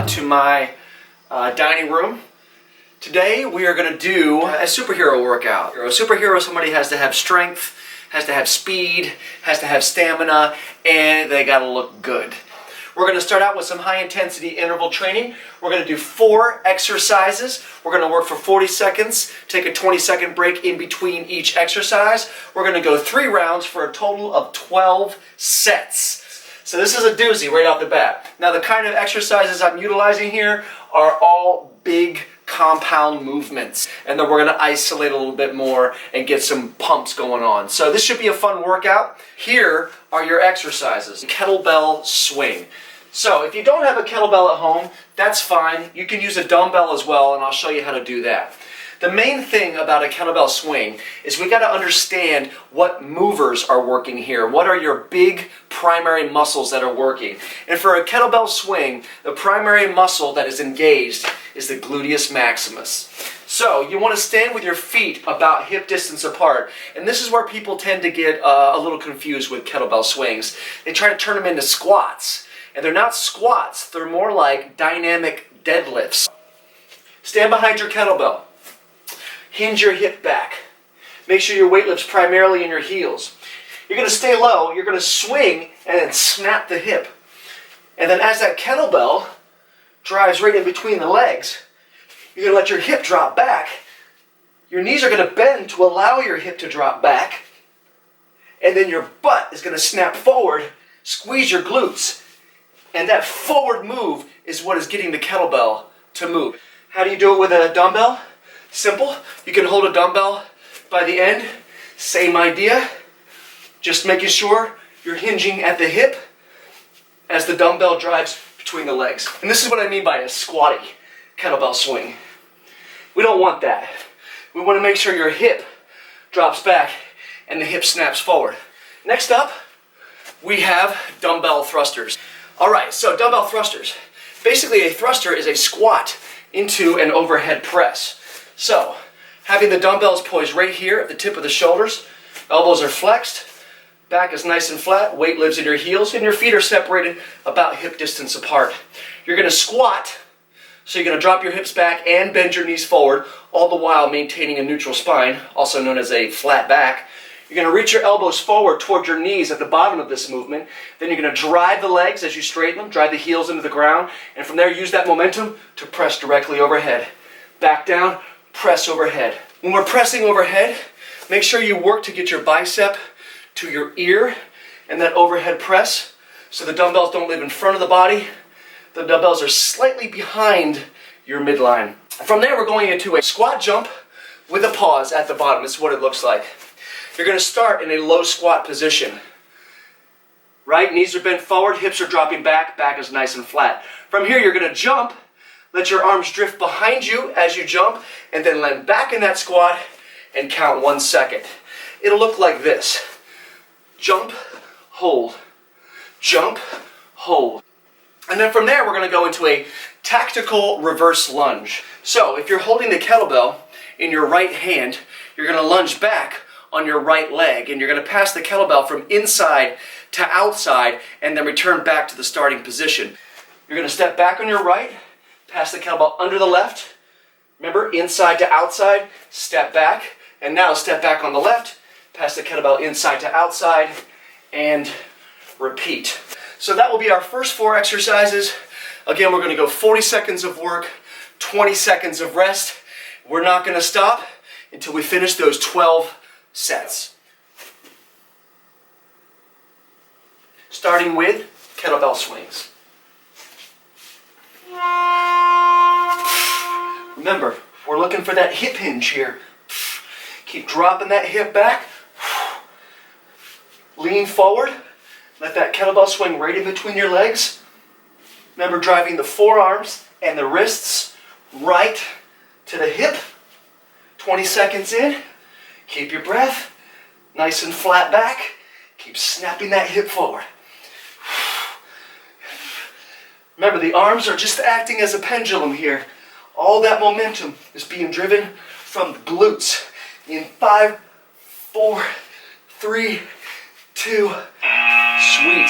to my dining room. Today we are going to do a superhero workout. A superhero, somebody has to have strength, has to have speed, has to have stamina, and they got to look good. We're going to start out with some high-intensity interval training. We're going to do 4 exercises. We're going to work for 40 seconds, take a 20-second break in between each exercise. We're going to go 3 rounds for a total of 12 sets. So this is a doozy right off the bat. Now the kind of exercises I'm utilizing here are all big compound movements, and then we're going to isolate a little bit more and get some pumps going on. So this should be a fun workout. Here are your exercises. Kettlebell swing. So if you don't have a kettlebell at home, that's fine. You can use a dumbbell as well, and I'll show you how to do that. The main thing about a kettlebell swing is we got to understand what movers are working here. What are your big primary muscles that are working? And for a kettlebell swing, the primary muscle that is engaged is the gluteus maximus. So you want to stand with your feet about hip distance apart. And this is where people tend to get a little confused with kettlebell swings. They try to turn them into squats. And they're not squats, they're more like dynamic deadlifts. Stand behind your kettlebell. Hinge your hip back. Make sure your weight lifts primarily in your heels. You're going to stay low, you're going to swing and then snap the hip. And then as that kettlebell drives right in between the legs, you're going to let your hip drop back. Your knees are going to bend to allow your hip to drop back. And then your butt is going to snap forward, squeeze your glutes. And that forward move is what is getting the kettlebell to move. How do you do it with a dumbbell? Simple. You can hold a dumbbell by the end. Same idea. Just making sure you're hinging at the hip as the dumbbell drives between the legs. And this is what I mean by a squatty kettlebell swing. We don't want that. We want to make sure your hip drops back and the hip snaps forward. Next up, we have dumbbell thrusters. Alright, so dumbbell thrusters. Basically a thruster is a squat into an overhead press. So, having the dumbbells poised right here at the tip of the shoulders, elbows are flexed, back is nice and flat, weight lives in your heels, and your feet are separated about hip distance apart. You're going to squat, so you're going to drop your hips back and bend your knees forward, all the while maintaining a neutral spine, also known as a flat back. You're going to reach your elbows forward toward your knees at the bottom of this movement. Then you're going to drive the legs as you straighten them, drive the heels into the ground, and from there use that momentum to press directly overhead. Back down, press overhead. When we're pressing overhead, make sure you work to get your bicep to your ear and that overhead press so the dumbbells don't live in front of the body. The dumbbells are slightly behind your midline. From there, we're going into a squat jump with a pause at the bottom. This is what it looks like. You're going to start in a low squat position. Right? Knees are bent forward, hips are dropping back, back is nice and flat. From here, you're going to jump. Let your arms drift behind you as you jump, and then land back in that squat and count 1 second. It'll look like this. Jump, hold, jump, hold. And then from there, we're going to go into a tactical reverse lunge. So if you're holding the kettlebell in your right hand, you're going to lunge back on your right leg, and you're going to pass the kettlebell from inside to outside and then return back to the starting position. You're going to step back on your right, pass the kettlebell under the left. Remember, inside to outside, step back, and now step back on the left, pass the kettlebell inside to outside, and repeat. So that will be our first 4 exercises. Again, we're going to go 40 seconds of work, 20 seconds of rest. We're not going to stop until we finish those 12 sets. Starting with kettlebell swings. Remember, we're looking for that hip hinge here. Keep dropping that hip back. Lean forward. Let that kettlebell swing right in between your legs. Remember, driving the forearms and the wrists right to the hip. 20 seconds in. Keep your breath. Nice and flat back. Keep snapping that hip forward. Remember, the arms are just acting as a pendulum here. All that momentum is being driven from the glutes. In 5, 4, 3, 2, sweet.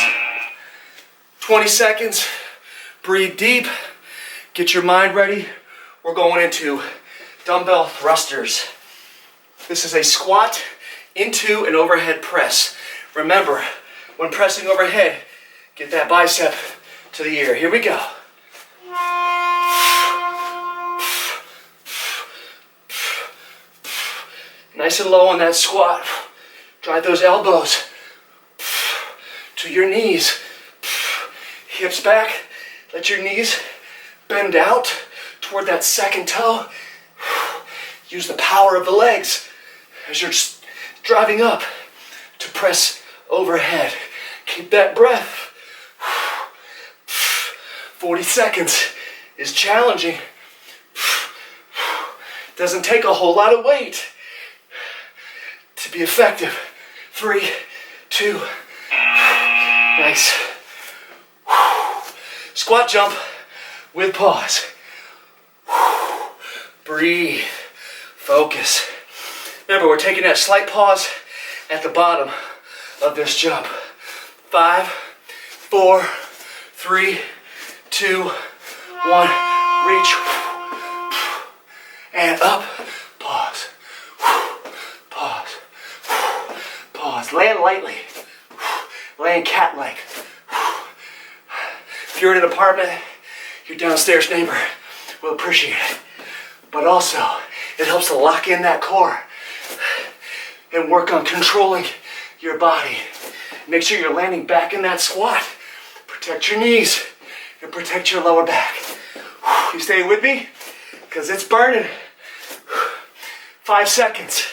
20 seconds, breathe deep, Get your mind ready. We're going into dumbbell thrusters. This is a squat into an overhead press. Remember, when pressing overhead, get that bicep to the ear. Here we go. Nice and low on that squat. Drive those elbows to your knees. Hips back. Let your knees bend out toward that second toe. Use the power of the legs as you're driving up to press overhead. Keep that breath. 40 seconds is challenging. Doesn't take a whole lot of weight to be effective. 3, 2, nice. Squat jump with pause. Breathe. Focus. Remember, we're taking that slight pause at the bottom of this jump. 5, 4, 3, 2, 1. Reach. And up. Pause. Pause. Pause. Land lightly. Land cat-like. If you're in an apartment, your downstairs neighbor will appreciate it. But also, it helps to lock in that core and work on controlling your body. Make sure you're landing back in that squat. Protect your knees and protect your lower back. You staying with me? Because it's burning. 5 seconds.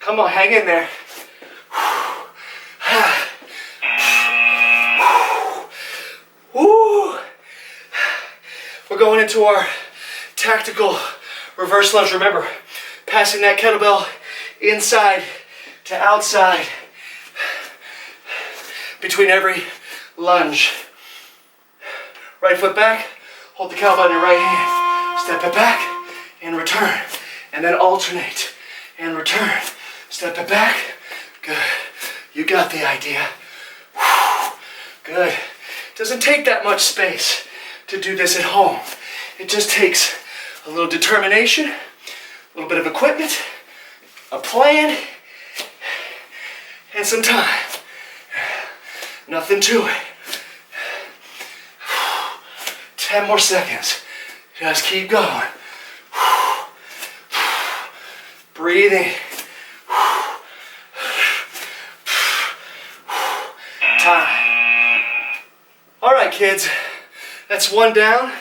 Come on, hang in there. Woo! We're going into our tactical reverse lunge. Remember, passing that kettlebell inside to outside between every lunge. Right foot back, hold the kettlebell in your right hand. Step it back and return. And then alternate and return. Step it back. Good. You got the idea. Good. Doesn't take that much space to do this at home. It just takes a little determination, a little bit of equipment, a plan, and some time. Nothing to it. 10 more seconds. Just keep going. Breathing. Time. All right, kids. That's 1 down.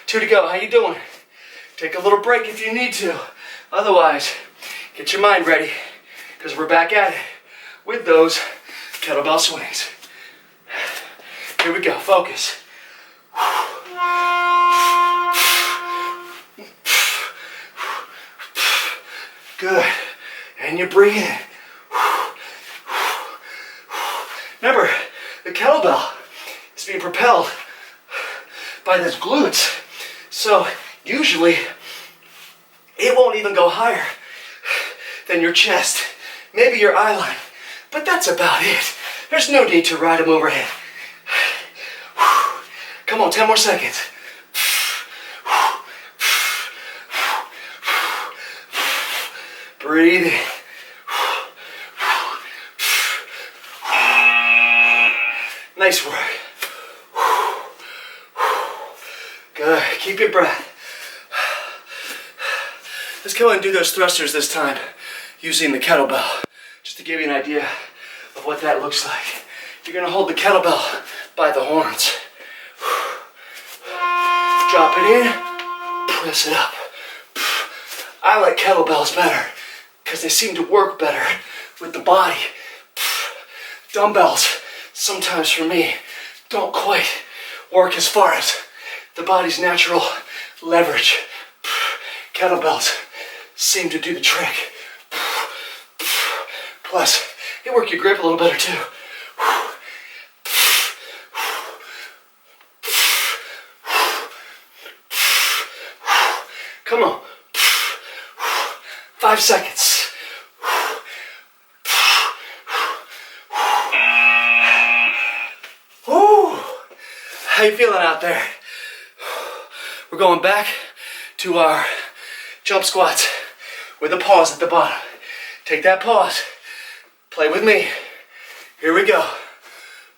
2 to go. How you doing? Take a little break if you need to. Otherwise, get your mind ready because we're back at it with those kettlebell swings. Here we go. Focus. Good. And you're breathing. Remember, the kettlebell is being propelled by those glutes. So usually it won't even go higher than your chest, maybe your eye line, but that's about it. There's no need to ride them overhead. Come on, 10 more seconds. Breathing. Nice work. Good. Keep your breath. Let's go and do those thrusters this time using the kettlebell, just to give you an idea of what that looks like. You're going to hold the kettlebell by the horns. Drop it in, press it up. I like kettlebells better because they seem to work better with the body. Dumbbells, sometimes for me, don't quite work as far as the body's natural leverage. Kettlebells seem to do the trick. Plus, they work your grip a little better too. Come on. 5 seconds. Woo. How you feeling out there? We're going back to our jump squats with a pause at the bottom. Take that pause. Play with me. Here we go.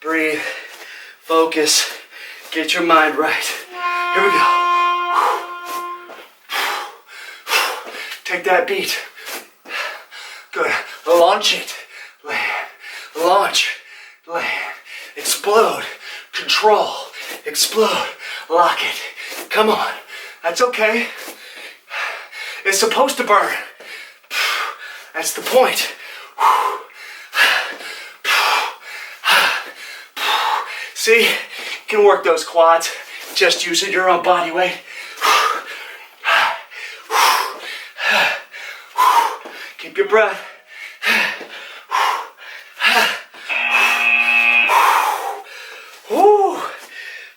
Breathe. Focus. Get your mind right. Here we go. Take that beat. Good. Launch it. Land. Launch. Land. Explode. Control. Explode. Lock it. Come on. That's okay. It's supposed to burn. That's the point. See? You can work those quads just using your own body weight. Keep your breath.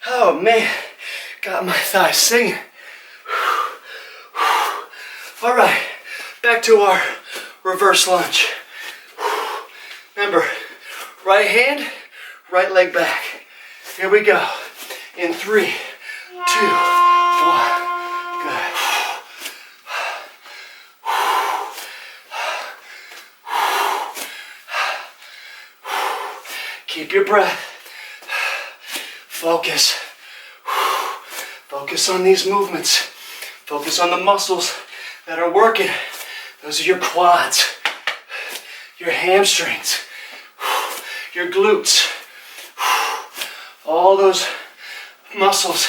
Oh man, got my thighs singing. All right, back to our reverse lunge. Remember, right hand, right leg back. Here we go. In 3, 2, 1. Good. Keep your breath. Focus. Focus on these movements. Focus on the muscles that are working. Those are your quads, your hamstrings, your glutes, all those muscles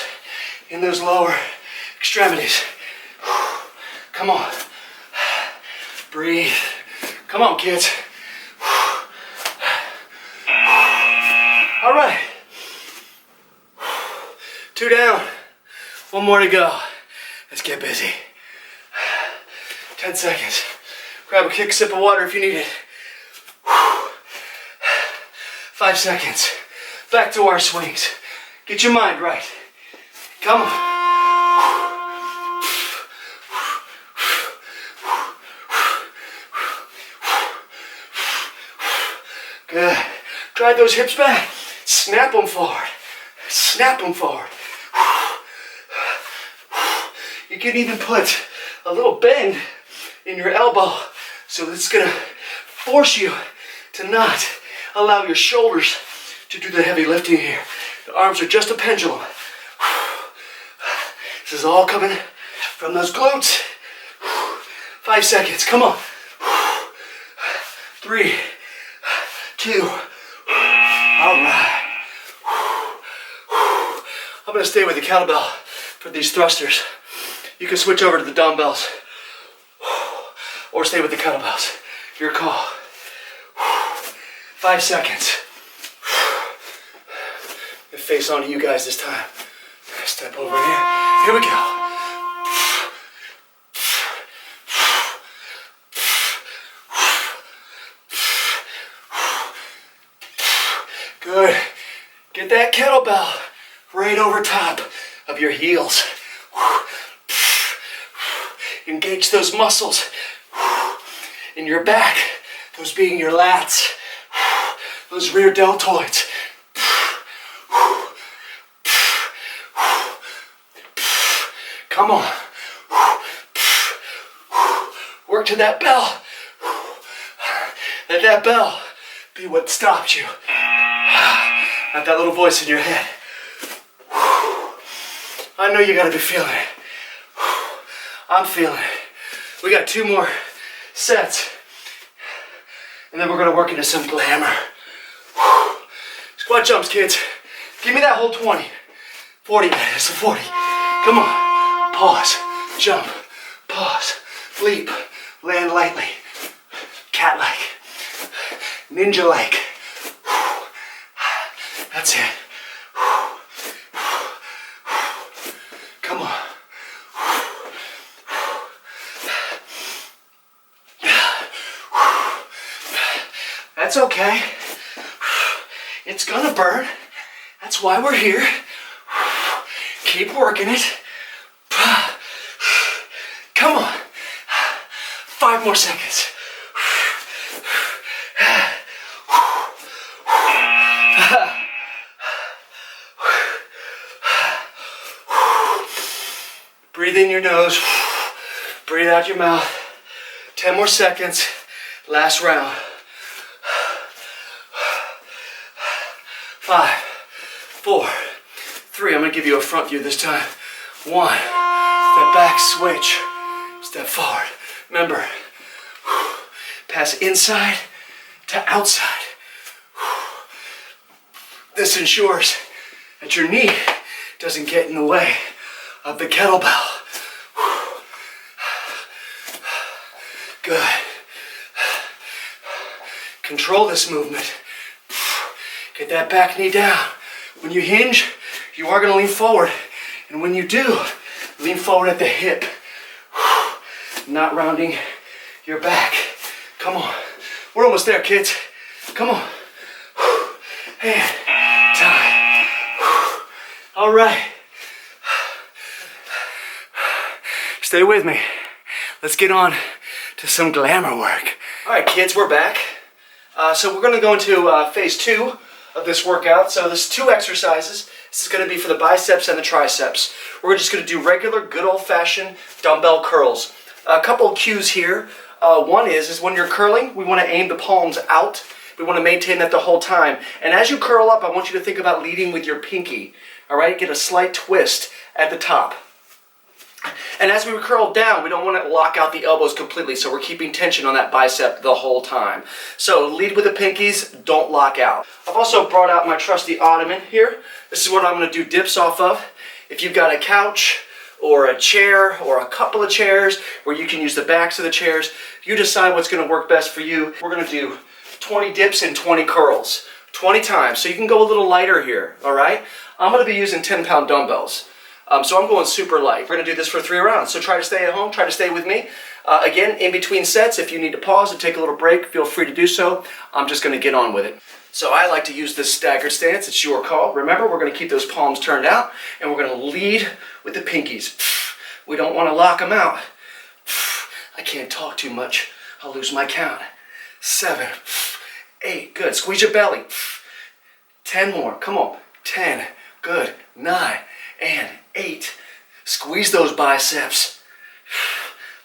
in those lower extremities. Come on. Breathe. Come on, kids. All right. 2 down. 1 more to go. Let's get busy. 10 seconds. Grab a quick sip of water if you need it. 5 seconds. Back to our swings. Get your mind right. Come on. Good. Drive those hips back. Snap them forward. Snap them forward. You can even put a little bend in your elbow, so it's gonna force you to not allow your shoulders to do the heavy lifting here. The arms are just a pendulum. This is all coming from those glutes. 5 seconds, come on. 3, 2, all right. I'm gonna stay with the kettlebell for these thrusters. You can switch over to the dumbbells or stay with the kettlebells. Your call. 5 seconds. Face on to you guys this time. Step over here. Here we go. Good. Get that kettlebell right over top of your heels. Engage those muscles in your back, those being your lats, those rear deltoids. Come on. Work to that bell. Let that bell be what stops you. Not that little voice in your head. I know you gotta be feeling it. I'm feeling it. We got 2 more sets. And then we're gonna work into some glamour. Squat jumps, kids. Give me that whole 20. 40 minutes, 40. Come on. Pause, jump, pause, leap, land lightly, cat-like, ninja-like. That's it. Come on. That's okay. It's gonna burn. That's why we're here. Keep working it. Come on. 5 more seconds. Breathe in your nose. Breathe out your mouth. 10 more seconds. Last round. 5, 4, 3. I'm going to give you a front view this time. 1. Step back, switch. Step forward. Remember, pass inside to outside. This ensures that your knee doesn't get in the way of the kettlebell. Good. Control this movement. Get that back knee down. When you hinge, you are going to lean forward. And when you do, lean forward at the hip. Not rounding your back. Come on. We're almost there, kids. Come on. And time. All right. Stay with me. Let's get on to some glamour work. All right, kids, we're back. So we're going to go into phase 2 of this workout. So there's 2 exercises. This is going to be for the biceps and the triceps. We're just going to do regular, good old-fashioned dumbbell curls. A couple of cues here. One is when you're curling, we want to aim the palms out. We want to maintain that the whole time. And as you curl up, I want you to think about leading with your pinky. All right, get a slight twist at the top. And as we curl down, we don't want to lock out the elbows completely, so we're keeping tension on that bicep the whole time. So lead with the pinkies, don't lock out. I've also brought out my trusty ottoman here. This is what I'm going to do dips off of. If you've got a couch or a chair or a couple of chairs where you can use the backs of the chairs, you decide what's going to work best for you. We're going to do 20 dips and 20 curls, 20 times. So you can go a little lighter here, all right? I'm going to be using 10-pound dumbbells. So I'm going super light. We're going to do this for 3 rounds. So try to stay at home, try to stay with me. Again, in between sets, if you need to pause and take a little break, feel free to do so. I'm just going to get on with it. So I like to use this staggered stance. It's your call. Remember, we're going to keep those palms turned out, and we're going to lead with the pinkies. We don't want to lock them out. I can't talk too much. I'll lose my count. 7, 8, good. Squeeze your belly. 10 more. Come on. 10, good. 9, and 8. Squeeze those biceps.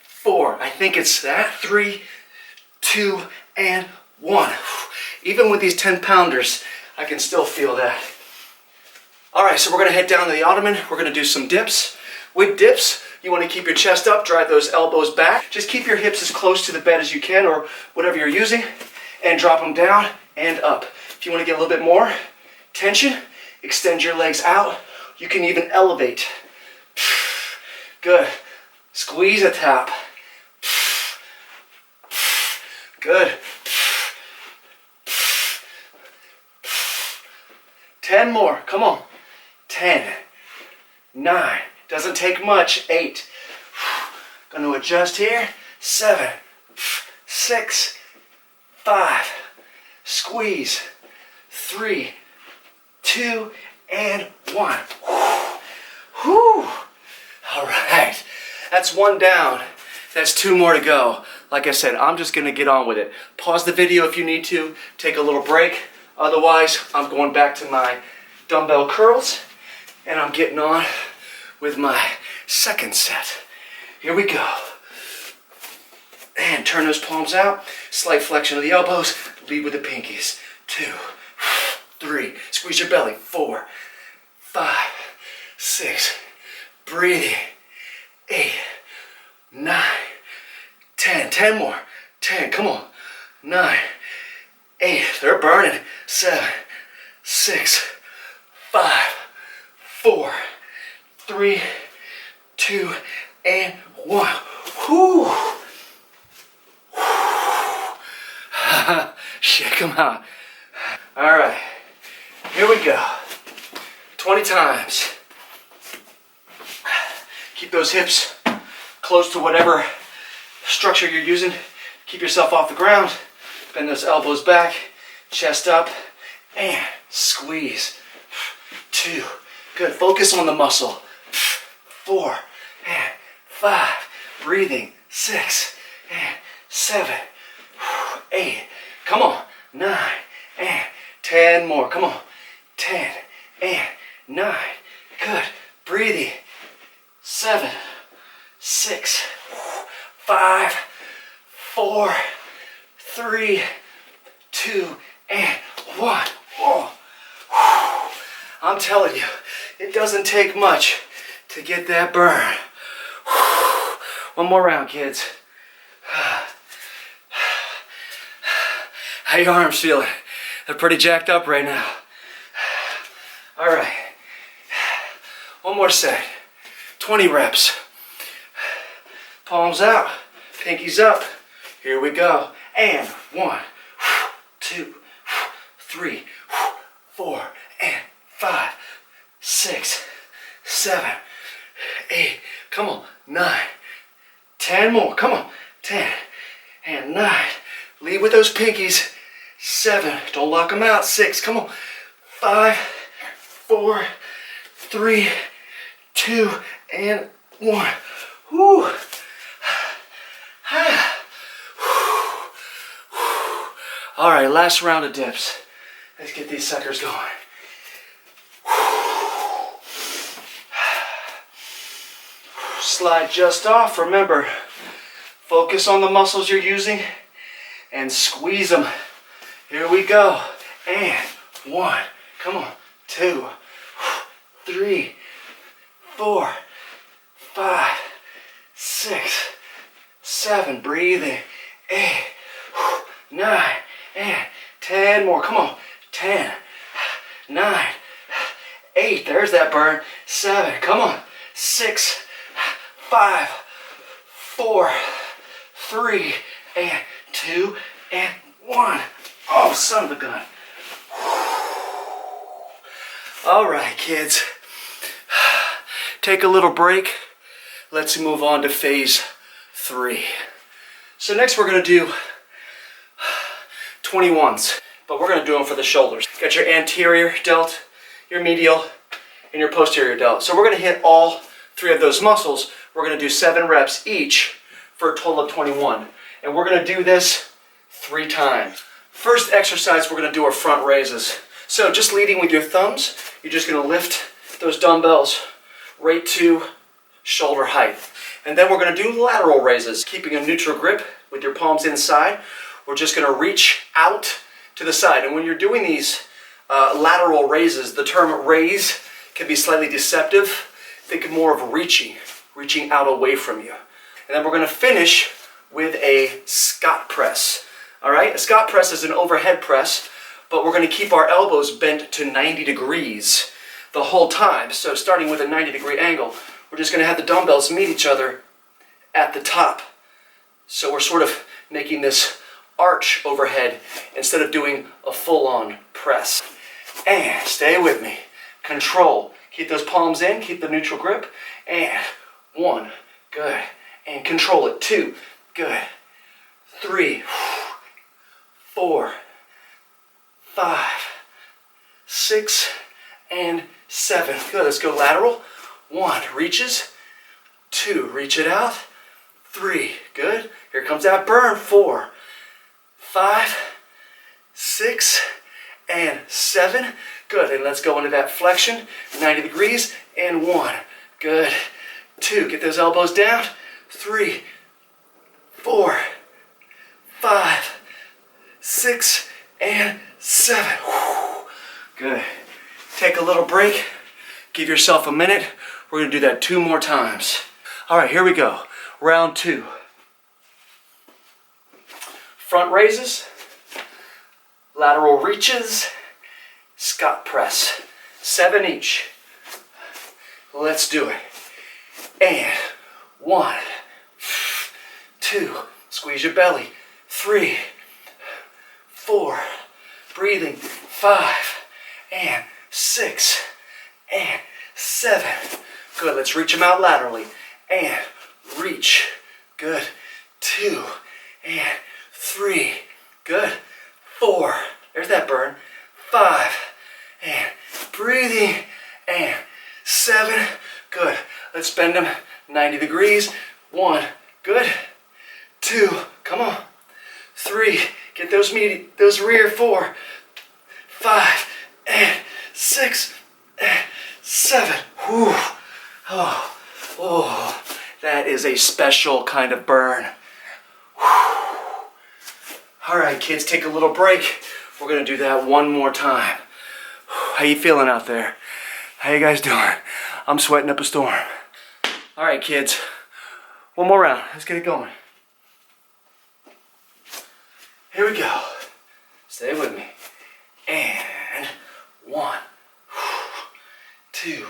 4, I think it's that. 3, 2, and 1. Even with these 10-pounders, I can still feel that. All right, so we're going to head down to the ottoman. We're going to do some dips. With dips, you want to keep your chest up, drive those elbows back. Just keep your hips as close to the bed as you can, or whatever you're using, and drop them down and up. If you want to get a little bit more tension, extend your legs out. You can even elevate. Good. Squeeze at top. Good. 10 more. Come on. 10. 9. Doesn't take much. 8. Going to adjust here. 7. 6. 5. Squeeze. 3. 2. And 1. Whew. All right. That's 1 down. That's 2 more to go. Like I said, I'm just going to get on with it. Pause the video if you need to. Take a little break. Otherwise, I'm going back to my dumbbell curls. And I'm getting on with my second set. Here we go. And turn those palms out. Slight flexion of the elbows. Lead with the pinkies. 2. 3. Squeeze your belly. 4. 5. 6. Breathing. 8. 9. 10. 10 more. 10. Come on. 9. 8. They're burning. 7. 6. 5. 4. 3. 2. And 1. Whew. Shake them out. All right. Here we go. 20 times. Keep those hips close to whatever structure you're using. Keep yourself off the ground. Bend those elbows back. Chest up. And squeeze. 2. Good. Focus on the muscle. 4. And 5. Breathing. 6. And 7. 8. Come on. 9. And 10 more. Come on. 10 and 9. Good. Breathing. 7. 6, 5, 4, 3, 2, and 1. Oh. I'm telling you, it doesn't take much to get that burn. One more round, kids. How your arms feeling? They're pretty jacked up right now. All right. One more set. 20 reps. Palms out, pinkies up. Here we go. And 1, 2, 3, 4, and 5, 6, 7, 8. Come on. 9, 10 more. Come on. 10 and 9. Lead with those pinkies. 7. Don't lock them out. 6. Come on. 5, 4, 3, 2, and 1. Woo. All right, last round of dips. Let's get these suckers going. Slide just off. Remember, focus on the muscles you're using and squeeze them. Here we go. And 1. Come on. 2, 3, 4, 5, 6, 7. Breathing. 8, 9, and 10 more. Come on. 10, 9, 8. There's that burn. 7. Come on. 6, 5, 4, 3, and 2, and 1. Oh, son of a gun. All right, kids. Take a little break. Let's move on to phase 3. So next we're going to do 21s, but we're going to do them for the shoulders. Got your anterior delt, your medial, and your posterior delt. So we're going to hit all 3 of those muscles. We're going to do 7 reps each for a total of 21. And we're going to do this 3 times. First exercise, we're going to do our front raises. So just leading with your thumbs, you're just going to lift those dumbbells right to shoulder height. And then we're going to do lateral raises, keeping a neutral grip with your palms inside. We're just going to reach out to the side. And when you're doing these lateral raises, the term raise can be slightly deceptive. Think more of reaching out away from you. And then we're going to finish with a Scott press. All right, a Scott press is an overhead press, but we're going to keep our elbows bent to 90 degrees the whole time. So starting with a 90-degree angle, we're just going to have the dumbbells meet each other at the top. So we're sort of making this arch overhead instead of doing a full-on press. And stay with me. Control. Keep those palms in, keep the neutral grip. And 1, good. And control it. 2, good. 3, 4, 5, 6, and 7. Good. Let's go lateral. 1, reaches. 2, reach it out. 3, good. Here comes that burn. 4, 5, 6, and 7. Good. And let's go into that flexion. 90 degrees. And 1, good. 2, get those elbows down. 3, 4, 5, 6, and 7. Good. Take a little break. Give yourself a minute. We're going to do that 2 more times. All right, here we go. Round 2. Front raises, lateral reaches, Scott press. 7 each. Let's do it. And 1, 2, squeeze your belly. 3, 4, breathing. 5, and 6, and 7. Good, let's reach them out laterally. And reach. Good. 2, and 3. Good. 4. There's that burn. 5, and breathing. And 7. Good. Let's bend them 90 degrees. 1. Good. 2. Come on. 3. Get those rear. 4, 5, and 6, and 7. Whew. Oh. That is a special kind of burn. All right, kids, take a little break. We're gonna do that one more time. How you feeling out there? How you guys doing? I'm sweating up a storm. All right, kids, one more round. Let's get it going. Here we go. Stay with me. And 1, 2,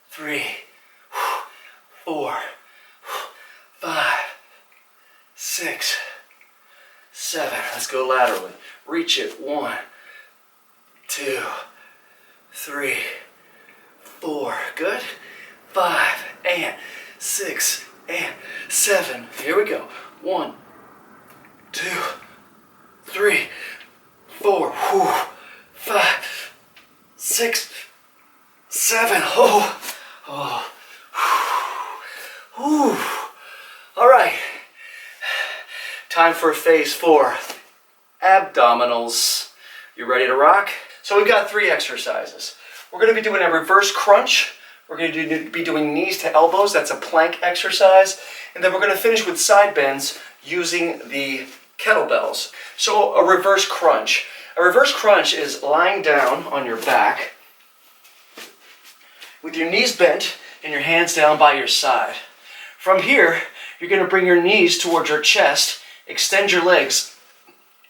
3, 4, 5, 6, 7. Let's go laterally. Reach it. 1, 2, 3, 4. Good. 5 and 6 and 7. Here we go. 1, 2, 3, 4, 5, 6, 7. All right. Time for phase 4, abdominals. You ready to rock? So we've got 3 exercises. We're going to be doing a reverse crunch. We're going to be doing knees to elbows. That's a plank exercise. And then we're going to finish with side bends using the kettlebells. So a reverse crunch. A reverse crunch is lying down on your back with your knees bent and your hands down by your side. From here, you're going to bring your knees towards your chest, extend your legs,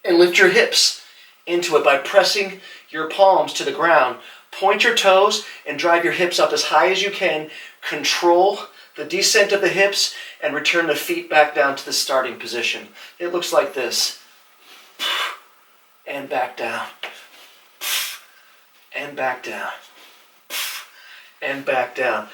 and lift your hips into it by pressing your palms to the ground. Point your toes and drive your hips up as high as you can. Control the descent of the hips and return the feet back down to the starting position. It looks like this. And back down. And back down. And back down.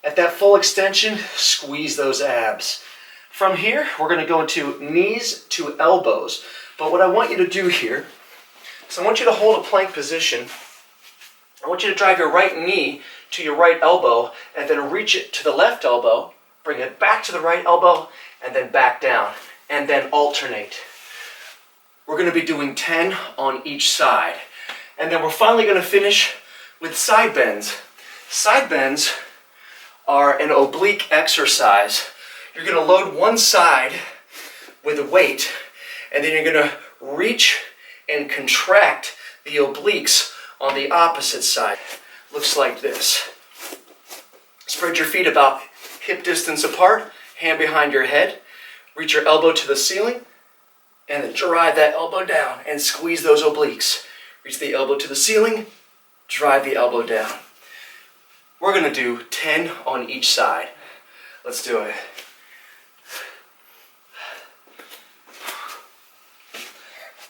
At that full extension, squeeze those abs. From here, we're going to go into knees to elbows. But what I want you to do here is I want you to hold a plank position. I want you to drive your right knee to your right elbow and then reach it to the left elbow, bring it back to the right elbow, and then back down, and then alternate. We're going to be doing 10 on each side. And then we're finally going to finish with side bends. Side bends are an oblique exercise. You're going to load one side with a weight, and then you're going to reach and contract the obliques on the opposite side. Looks like this. Spread your feet about hip distance apart, hand behind your head. Reach your elbow to the ceiling, and then drive that elbow down and squeeze those obliques. Reach the elbow to the ceiling, drive the elbow down. We're going to do 10 on each side. Let's do it.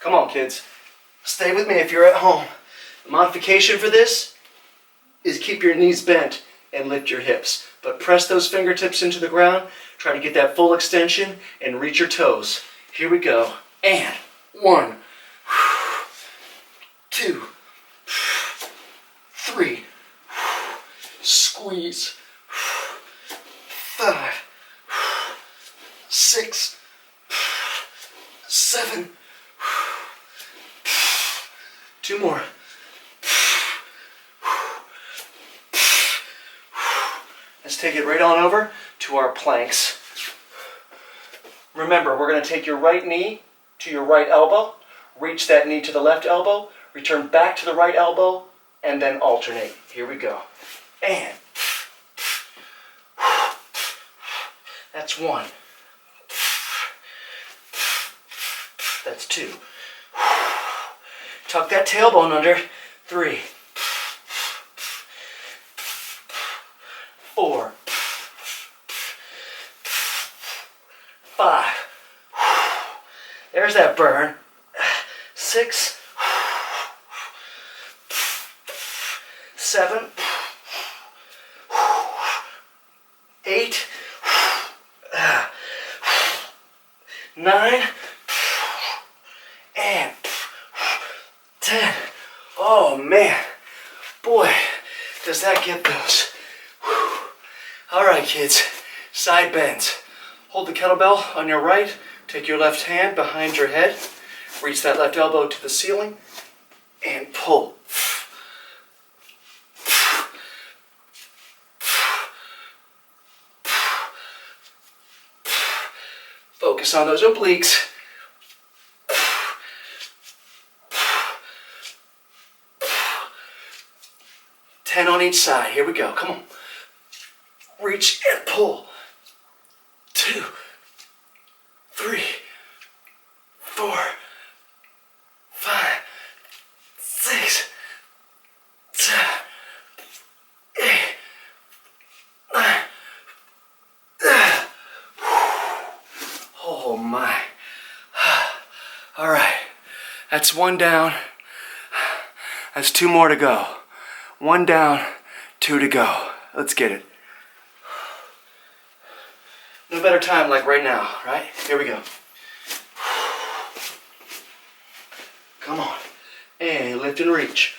Come on, kids. Stay with me if you're at home. The modification for this is keep your knees bent and lift your hips. But press those fingertips into the ground. Try to get that full extension and reach your toes. Here we go. And 1, 2, 3. Squeeze. 5, 6, 7. 2 more. Let's take it right on over to our planks. Remember, we're going to take your right knee to your right elbow, reach that knee to the left elbow, return back to the right elbow, and then alternate. Here we go. And that's 1. That's 2. Tuck that tailbone under. 3, 4, 5. There's that burn. 6, 7, 8, 9, and 10. Oh man, boy, does that get those. All right, kids, side bends. Hold the kettlebell on your right, take your left hand behind your head, reach that left elbow to the ceiling, and pull. Focus on those obliques. 10 on each side. Here we go. Come on. Reach and pull. 2, 3, 4, 5, 6, 7, 8, 9. Oh my. All right. That's 1 down. That's 2 more to go. 1 down, 2 to go. Let's get it. No better time like right now, right? Here we go. Come on. And lift and reach.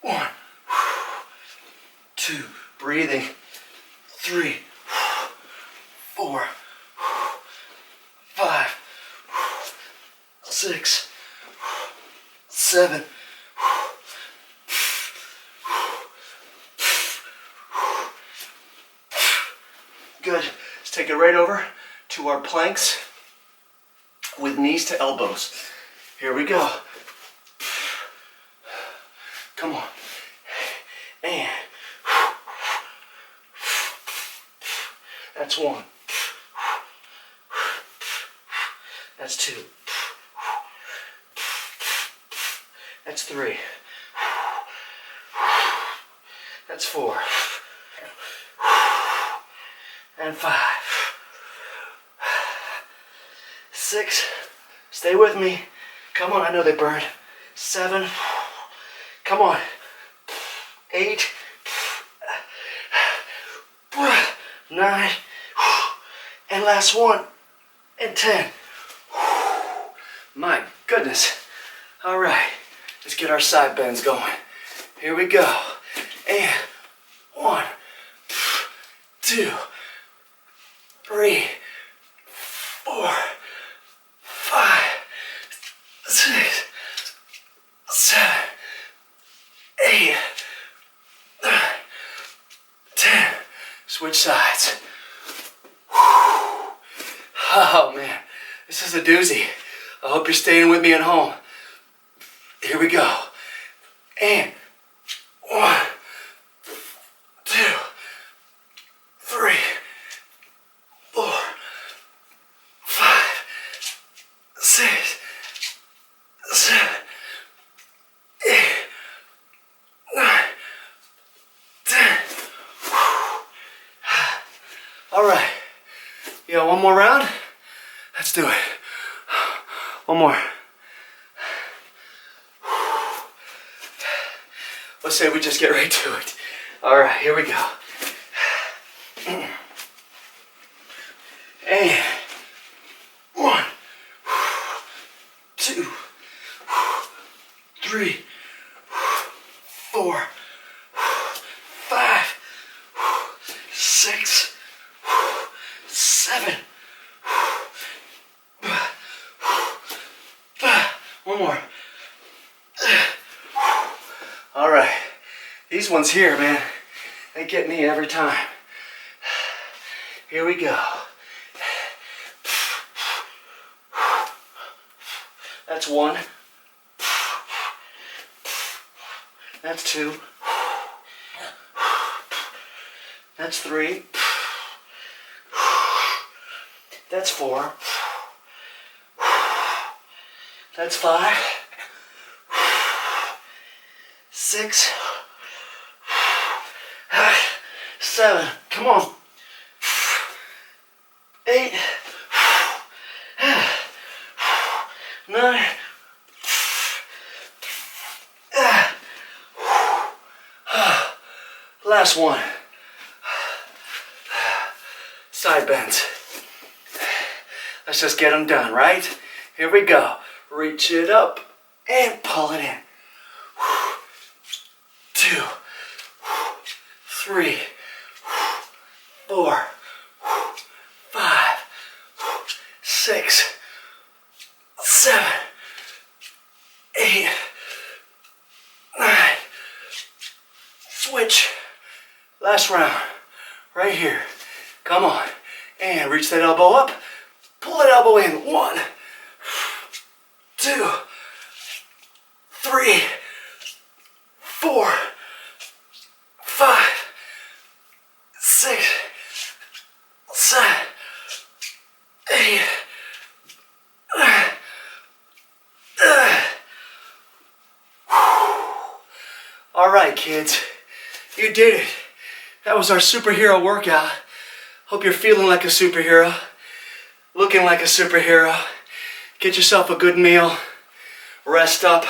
1, 2, breathing. 3, 4, 5, 6, 7. Good. Let's take it right over to our planks with knees to elbows. Here we go. Come on. And that's 1. That's 2. That's 3. That's 4. And 5. 6. Stay with me. Come on, I know they burned. 7. Come on. 8. 9. And last 1. And 10. My goodness. All right. Let's get our side bends going. Here we go. And 1, 2, 3, 4, 5, 6, 7, 8, 9, 10. Switch sides. Oh man, this is a doozy. I hope you're staying with me at home. Here we go. And 1, 2, 3, 4, 5, 6, 7, 8, 9, 10. All right. You got 1 more round? Let's do it. 1 more. Let's say we just get right to it. All right, here we go. And 1, 2, 3, 4, 5, 6, 7. 1 more. All right. These ones here, man, they get me every time. Here we go. That's 1. That's 2. That's 3. That's 4. That's 5. 6. 7. Come on. 8. 9. Last one. Side bends. Let's just get them done, right? Here we go. Reach it up and pull it in. 2, 3, 4, 5, 6, 7, 8, 9. Switch. Last round. Right here. Come on. And reach that elbow up. Pull that elbow elbow in. 1, 2, 3, 4, 5, 6, 7, 8. All right, kids, you did it. That was our superhero workout. Hope you're feeling like a superhero, looking like a superhero. Get yourself a good meal, rest up,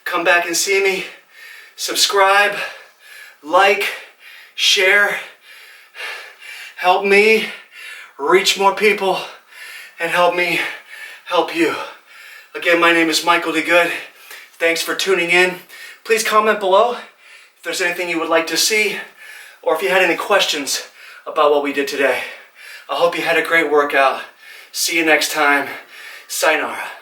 come back and see me, subscribe, like, share, help me reach more people, and help me help you. Again, my name is Michael DeGood. Thanks for tuning in. Please comment below if there's anything you would like to see, or if you had any questions about what we did today. I hope you had a great workout. See you next time. Sayonara.